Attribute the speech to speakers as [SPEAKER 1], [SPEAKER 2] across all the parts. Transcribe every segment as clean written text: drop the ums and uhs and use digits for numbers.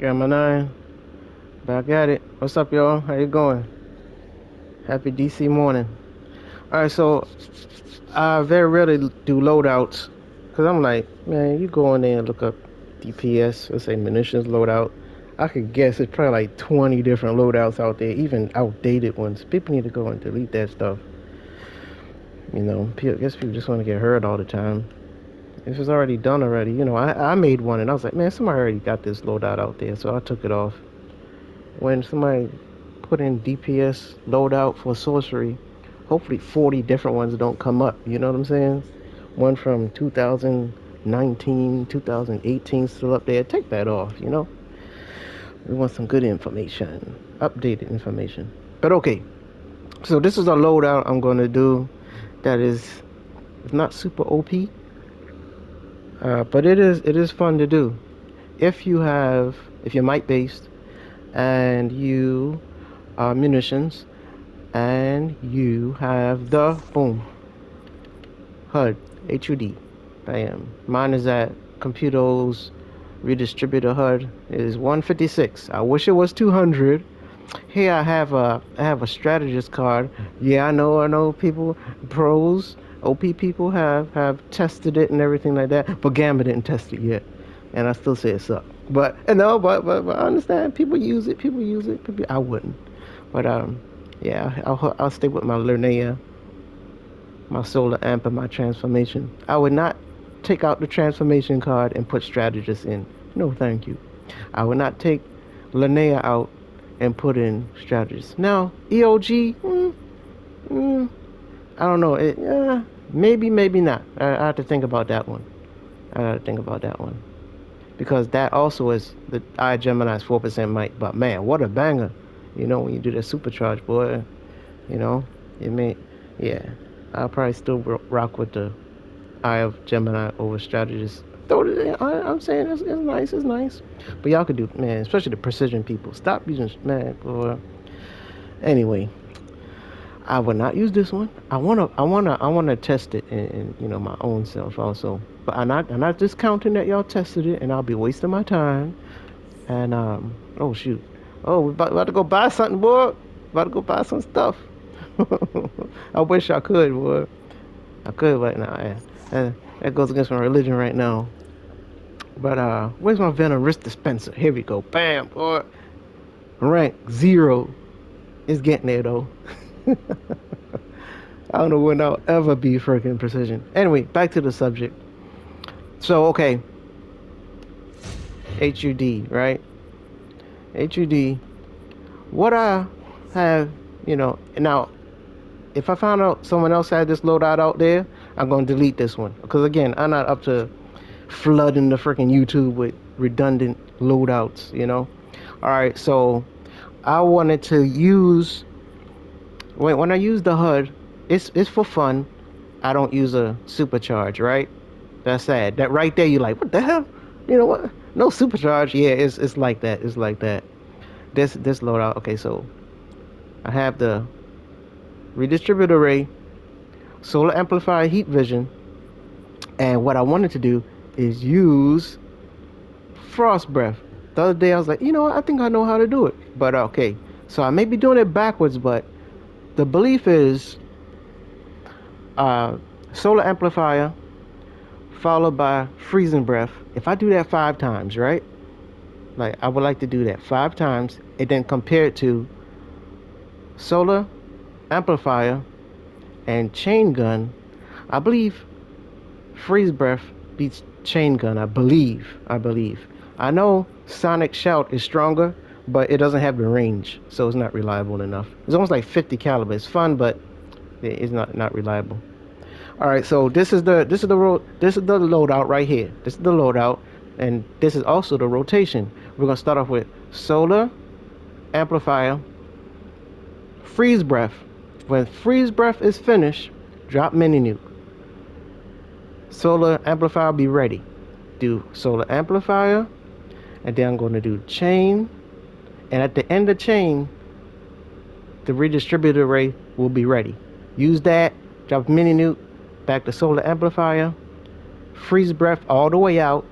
[SPEAKER 1] Gamma 9, back at it. What's up, y'all? How you going? Happy DC morning. Alright, so I very rarely do loadouts because I'm like, man, you go in there and look up DPS, let's say munitions loadout. I could guess it's probably like 20 different loadouts out there, even outdated ones. People need to go and delete that stuff. You know, I guess people just want to get hurt all the time. If it's already done already, I made one and I was like, man, somebody already got this loadout out there, so I took it off. When somebody put in DPS loadout for sorcery, hopefully 40 different ones don't come up. You know what I'm saying? One from 2019, 2018 still up there. Take that off, you know? We want some good information, updated information. But okay, so this is a loadout I'm going to do that is not super OP, but it is fun to do. If you're might based and you are munitions and you have the boom HUD HUD. Bam. Mine is at Computer's redistributor HUD is 156. I wish it was 200. Here I have a strategist card. Yeah, I know people pros OP people have tested it and everything like that, but Gamma didn't test it yet, and I still say it sucks. But no, but I understand people use it. I wouldn't, but yeah, I'll stay with my Linnea, my solar amp, and my transformation. I would not take out the transformation card and put strategist in. No, thank you. I would not take Linnea out and put in strategist. Now EOG, I don't know. Maybe not. I have to think about that one. I gotta think about that one because that also is the Gemini's 4% might. But man, what a banger! You know when you do that supercharge, boy. You know it may. Yeah, I'll probably still rock with the Eye of Gemini over strategist. Though I'm saying it's nice, it's nice. But y'all could do, man, especially the precision people. Stop using, man. Boy. Anyway, I would not use this one. I wanna test it in my own self also. But I'm not discounting that y'all tested it, and I'll be wasting my time. And oh shoot, oh we about to go buy something, boy. About to go buy some stuff. I wish I could, boy. I could, but nah, that goes against my religion right now. But where's my venom wrist dispenser? Here we go. Bam, boy. Rank 0. It's getting there though. I don't know when I'll ever be freaking precision. Anyway, back to the subject. So okay, HUD, right? HUD. What I have, now if I found out someone else had this loadout out there, I'm gonna delete this one because again, I'm not up to flooding the freaking YouTube with redundant loadouts. All right, so I wanted to use when I use the HUD, it's for fun. I don't use a supercharge, right? That's sad. That right there, you're like, what the hell? You know what? No supercharge. Yeah, it's like that. It's like that. This loadout. Okay, so I have the redistribute array, solar amplifier, heat vision, and what I wanted to do is use frost breath. The other day I was like, you know what? I think I know how to do it. But okay, so I may be doing it backwards, but the belief is solar amplifier followed by freezing breath. If I do that 5 times, right? Like I would like to do that 5 times and then compare it to solar amplifier and chain gun. I believe freeze breath beats chain gun. I believe. I know sonic shout is stronger, but it doesn't have the range, so it's not reliable enough. It's almost like 50 caliber. It's fun, but it's not reliable. All right, so this is the loadout right here. This is the loadout, and this is also the rotation. We're gonna start off with solar amplifier, freeze breath. When freeze breath is finished, drop mini nuke. Solar amplifier, be ready. Do solar amplifier, and then I'm going to do chain, and at the end of chain, the redistributed array will be ready. Use that, drop mini nuke, back to solar amplifier, freeze breath all the way out,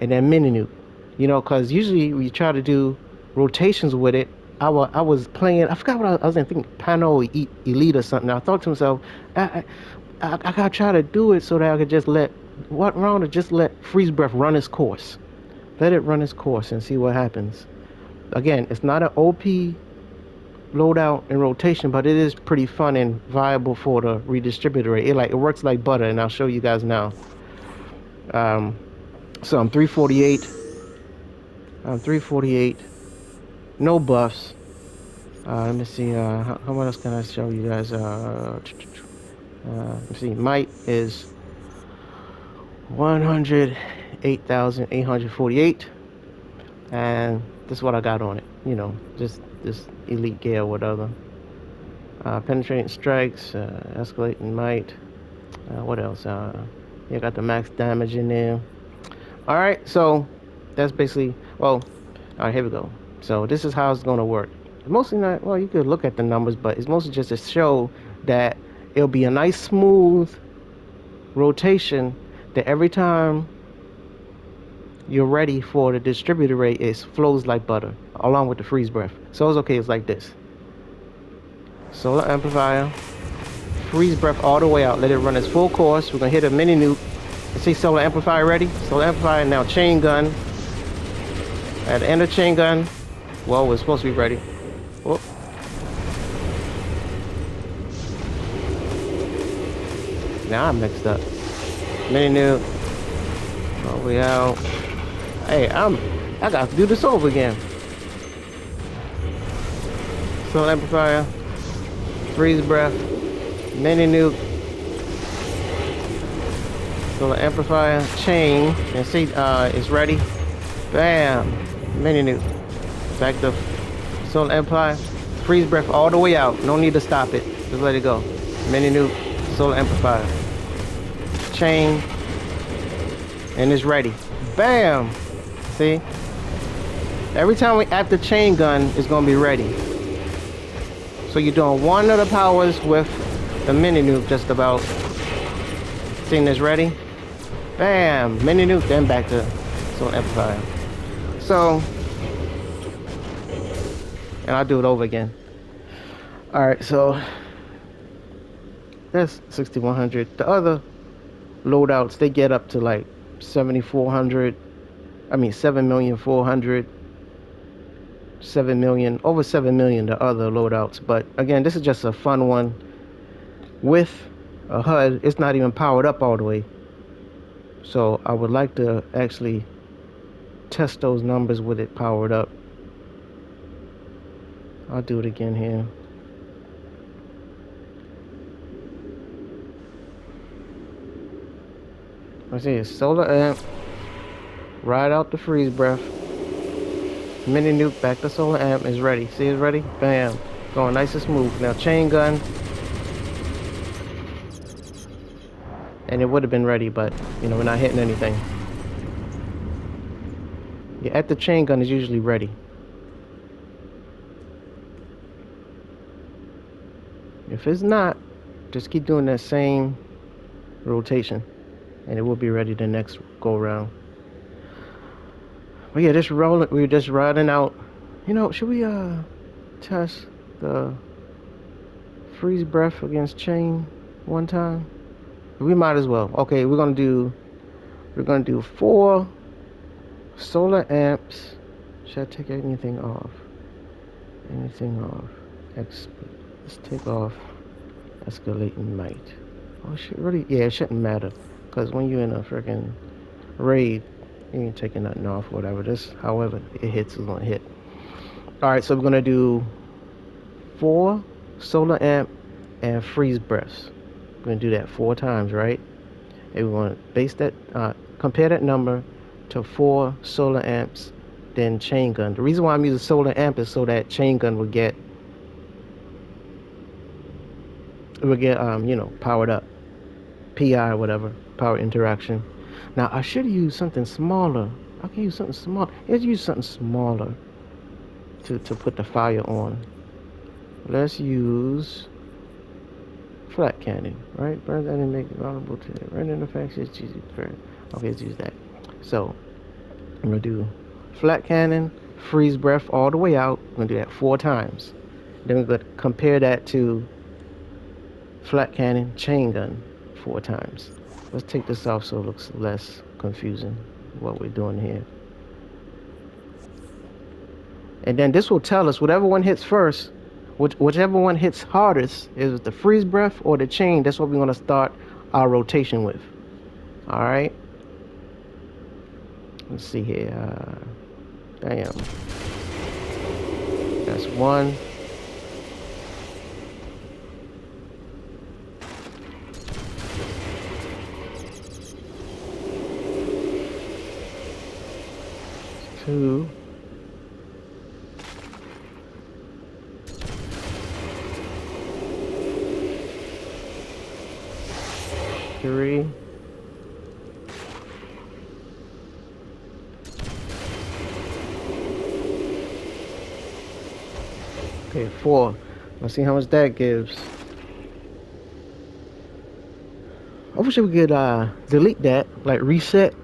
[SPEAKER 1] and then mini nuke. You know, because usually we try to do rotations with it. I was playing. I forgot what I was thinking. Pano Elite or something. I thought to myself, I, I gotta try to do it so that I could just let what round to just let freeze breath run its course. Let it run its course and see what happens. Again, it's not an OP loadout and rotation, but it is pretty fun and viable for the redistributor rate. It works like butter, and I'll show you guys now. Um, so I'm 348. I'm 348. No buffs. Let me see. How else can I show you guys? Let's see. Might is 108,848, and this is what I got on it. You know, just this elite gear or whatever. Penetrating strikes, escalating might. What else? You got the max damage in there. All right, so that's basically. Well, all right, here we go. So this is how it's gonna work. Mostly not. Well, you could look at the numbers, but it's mostly just to show that it'll be a nice smooth rotation. That every time you're ready for the distributor rate, it flows like butter, along with the freeze breath. So it's okay. It's like this. Solar amplifier. Freeze breath all the way out. Let it run its full course. We're gonna hit a mini nuke. Let's see, solar amplifier ready. Solar amplifier now. Chain gun. At the end of chain gun. Well, we're supposed to be ready. Whoop. Now I'm mixed up. Mini nuke. All the way out. Hey, I got to do this over again. Solar amplifier. Freeze breath. Mini nuke. Solar amplifier. Chain. And see, it's ready. Bam. Mini nuke. Back to solar amplifier. Freeze breath all the way out. No need to stop it. Just let it go. Mini nuke. Solar amplifier. Chain. And it's ready. Bam. See? Every time we add the chain gun, it's gonna be ready. So you're doing one of the powers with the mini nuke just about. Seeing this ready? Bam! Mini nuke, then back to solar amplifier. So, and I'll do it over again. Alright, so that's 6100. The other loadouts, they get up to like 7400. I mean 7,400,000. 7 million, over 7 million the other loadouts. But again, this is just a fun one with a HUD. It's not even powered up all the way, so I would like to actually test those numbers with it powered up. I'll do it again here. Let's see, it's solar amp, ride out the freeze breath. Mini nuke, back to solar amp, is ready. See, it's ready? Bam. Going nice and smooth. Now chain gun. And it would have been ready, but you know, we're not hitting anything. Yeah, at the chain gun is usually ready. If it's not, just keep doing that same rotation and it will be ready the next go round. But yeah, just rolling, we're just riding out. You know, should we test the freeze breath against chain one time? We might as well. Okay, we're gonna do 4 solar amps. Should I take anything off? Anything off? Let's take off escalating might. Oh shit, really? Yeah, it shouldn't matter, because when you're in a freaking raid, you ain't taking nothing off or whatever. This, however it hits, is gonna hit. Alright, so we're gonna do 4 solar amp and freeze breaths. We're gonna do that 4 times, right? And we're gonna base that, compare that number to 4 solar amps, then chain gun. The reason why I'm using solar amp is so that chain gun will get you know, powered up, PI or whatever, power interaction. Now I should use something smaller. I can use something small. Let's use something smaller to put the fire on. Let's use flat cannon, right? Burn that and make it vulnerable to random effects. Okay, let's use that. So I'm gonna do flat cannon, freeze breath all the way out. We're gonna do that 4 times. Then we're gonna compare that to flat cannon, chain gun 4 times. Let's take this off so it looks less confusing what we're doing here. And then this will tell us whatever one hits first, whichever one hits hardest is the freeze breath or the chain. That's what we're gonna start our rotation with. All right. Let's see here. Damn. That's 1. Two. Three. Okay, 4. Let's see how much that gives. I wish we could delete that, like reset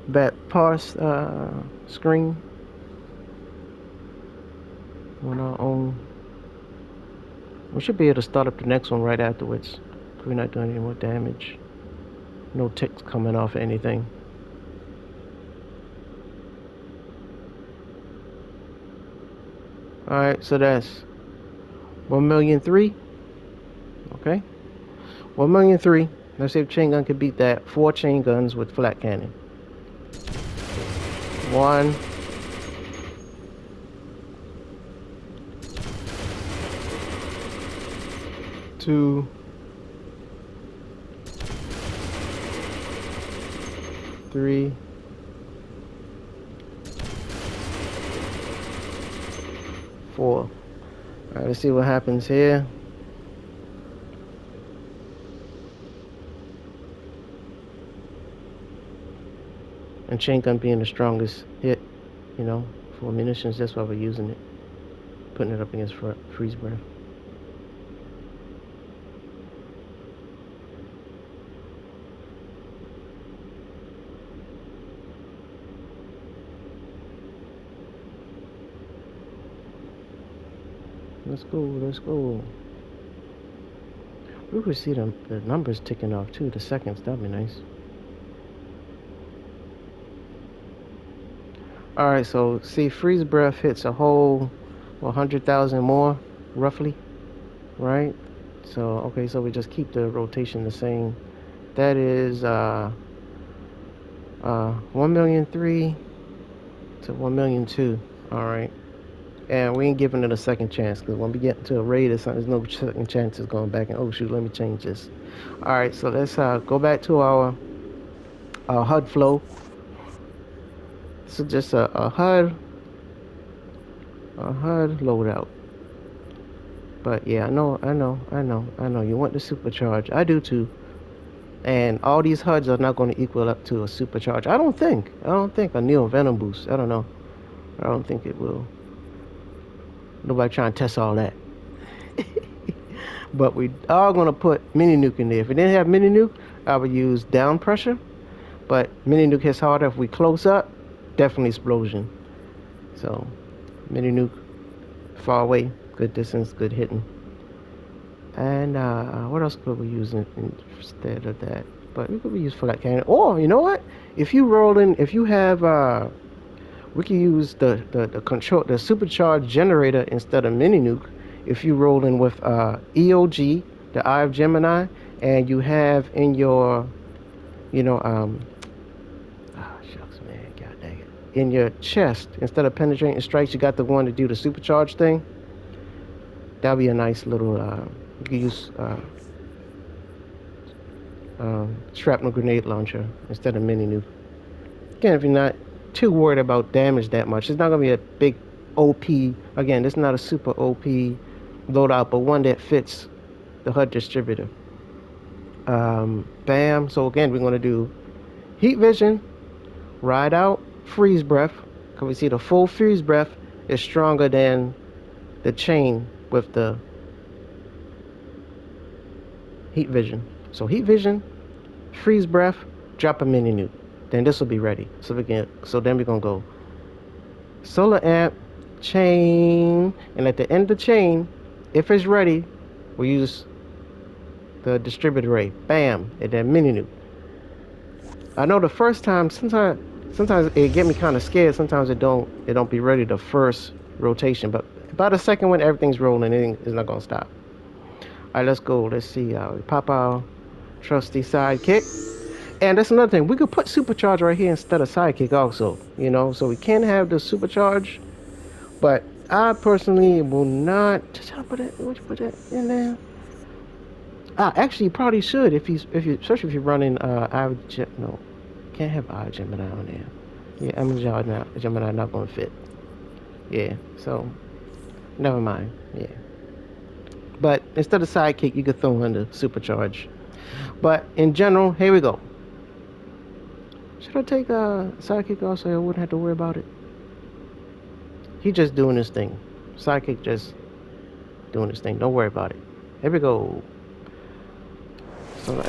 [SPEAKER 1] that parse screen on our own. We should be able to start up the next one right afterwards. We're not doing any more damage. No ticks coming off or anything. Alright, so that's 1,000,003. Okay. 1,000,003. Let's see if chain gun can beat that. 4 chain guns with flat cannon. 1. 2. 3. 4. All right, let's see what happens here. And chain gun being the strongest hit, you know, for munitions, that's why we're using it. Putting it up against freeze breath. Let's go, let's go. We could see the numbers ticking off too, the seconds, that'd be nice. Alright, so see, freeze breath hits a whole 100,000 more, roughly, right? So, okay, so we just keep the rotation the same. That is 1,000,003 to 1,000,002. Alright. And we ain't giving it a second chance, because when we get to a raid or something, there's no second chances going back and, oh shoot, let me change this. Alright, so let's go back to our HUD flow. So just a HUD loadout. But yeah, I know. You want the supercharge. I do too. And all these HUDs are not going to equal up to a supercharge. I don't think a Neo Venom boost. I don't know. I don't think it will. Nobody trying to test all that. But we are going to put mini nuke in there. If it didn't have mini nuke, I would use down pressure. But mini nuke hits harder if we close up. Definitely explosion. So mini nuke, far away, good distance, good hitting. And what else could we use instead of that? But we could use flat cannon. Or you know what? If you roll in, if you have, we can use the control, the supercharged generator instead of mini nuke. If you roll in with EOG, the Eye of Gemini, and you have in your, you know, shucks, man, god dang it, in your chest instead of penetrating strikes, you got the one to do the supercharged thing. That'll be a nice little. You can use shrapnel grenade launcher instead of mini nuke. Again, if you're not too worried about damage that much, it's not gonna be a big OP. Again, it's not a super OP loadout, but one that fits the HUD distributor. Bam. So again, we're gonna do heat vision, ride out, freeze breath. Cause we see the full freeze breath is stronger than the chain with the heat vision. So heat vision, freeze breath, drop a mini nuke. Then this will be ready. So then we're gonna go solar amp, chain, and at the end of the chain, if it's ready, we use the distributor array. Bam, and then mini nuke. I know the first time, sometimes it get me kind of scared. Sometimes it don't be ready the first rotation, but by the second one, everything's rolling. It's not gonna stop. All right, let's go. Let's see. We pop our trusty sidekick, and that's another thing. We could put supercharge right here instead of sidekick, also. You know, so we can have the supercharge, but I personally will not. Would you put that in there? Actually, you probably should especially if you're running no, can't have Gemini on there. Yeah, Gemini not gonna fit. Yeah, so never mind. Yeah, but instead of sidekick, you could throw in the supercharge. But in general, here we go. Should I take sidekick off so I wouldn't have to worry about it? He just doing his thing. Sidekick just doing his thing. Don't worry about it. Here we go. So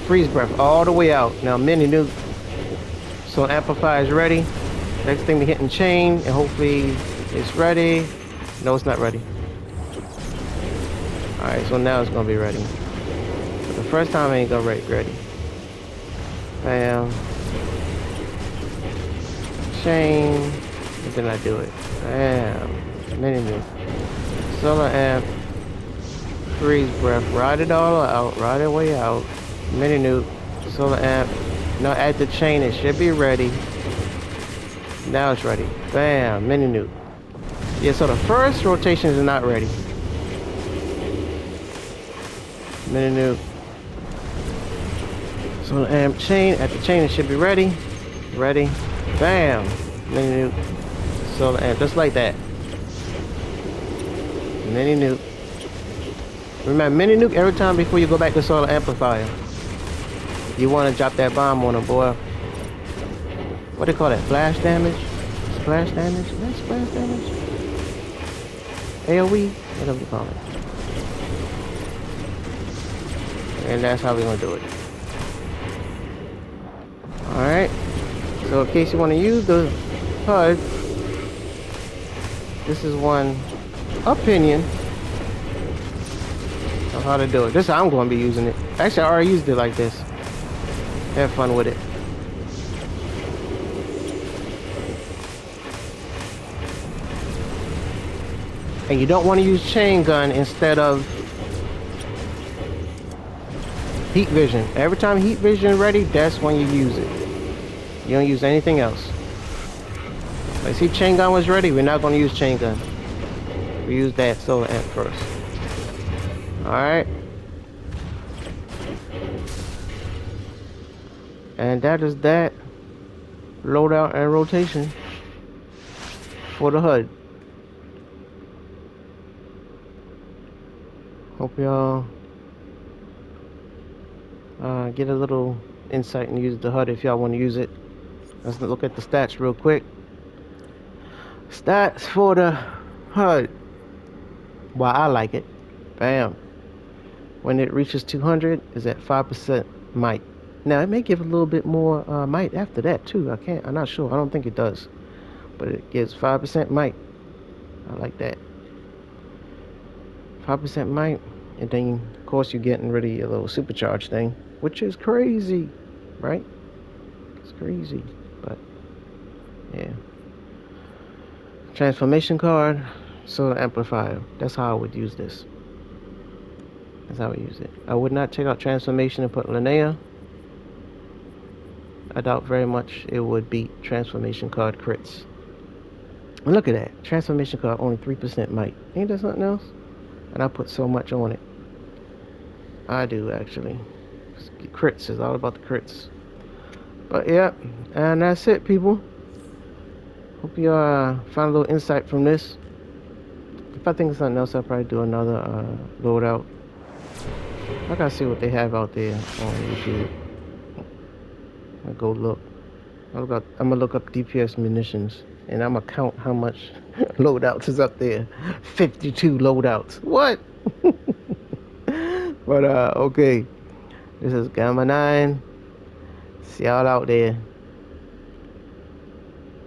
[SPEAKER 1] freeze breath all the way out. Now mini nuke. So amplifier is ready. Next thing we hitting chain, and hopefully it's ready. No, it's not ready. Alright, so now it's gonna be ready. But the first time it ain't gonna be ready. Bam. Chain. And then I do it. Bam. Mini nuke. Solar amp. Freeze breath. Ride it all out. Ride it way out. Mini nuke. Solar amp. Now at the chain, it should be ready. Now it's ready. Bam. Mini nuke. Yeah, so the first rotation is not ready. Mini nuke. So the amp chain, at the chain it should be ready. Ready. Bam. Mini nuke. So the amp, just like that. Mini nuke. Remember, mini nuke every time before you go back to solar amplifier. You want to drop that bomb on them, boy. What do they call that? Flash damage? Splash damage? That's splash damage? AoE? Whatever you call it. And that's how we're going to do it. Alright. So in case you want to use the HUD, this is one opinion of how to do it. This is how I'm going to be using it. Actually, I already used it like this. Have fun with it. And you don't want to use chain gun instead of heat vision. Every time heat vision is ready, that's when you use it. You don't use anything else. Like, see, chain gun was ready. We're not going to use chain gun. We use that solar amp first. Alright. And that is that. Loadout and rotation for the HUD. Hope y'all get a little insight and use the HUD if y'all want to use it. Let's look at the stats real quick. Stats for the HUD. Well, I like it. Bam. When it reaches 200, is at 5% might. Now, it may give a little bit more might after that, too. I'm not sure. I don't think it does. But it gives 5% might. I like that. 5% might. And then, of course, you're getting rid of your little supercharge thing, which is crazy, right? It's crazy, but yeah. Transformation card, solar amplifier. That's how I would use this. That's how I would use it. I would not take out transformation and put Linnea. I doubt very much it would beat transformation card crits. And look at that. Transformation card only 3% might. Ain't that something else? And I put so much on it. I do, actually. Crits is all about the crits. But yeah, and that's it, people. Hope you find a little insight from this. If I think of something else, I'll probably do another loadout. I gotta see what they have out there on YouTube. I'll go look. I'm gonna look up DPS munitions, and I'm gonna count how much loadouts is up there. 52 loadouts. What? But okay. This is Gamma 9. See y'all out there.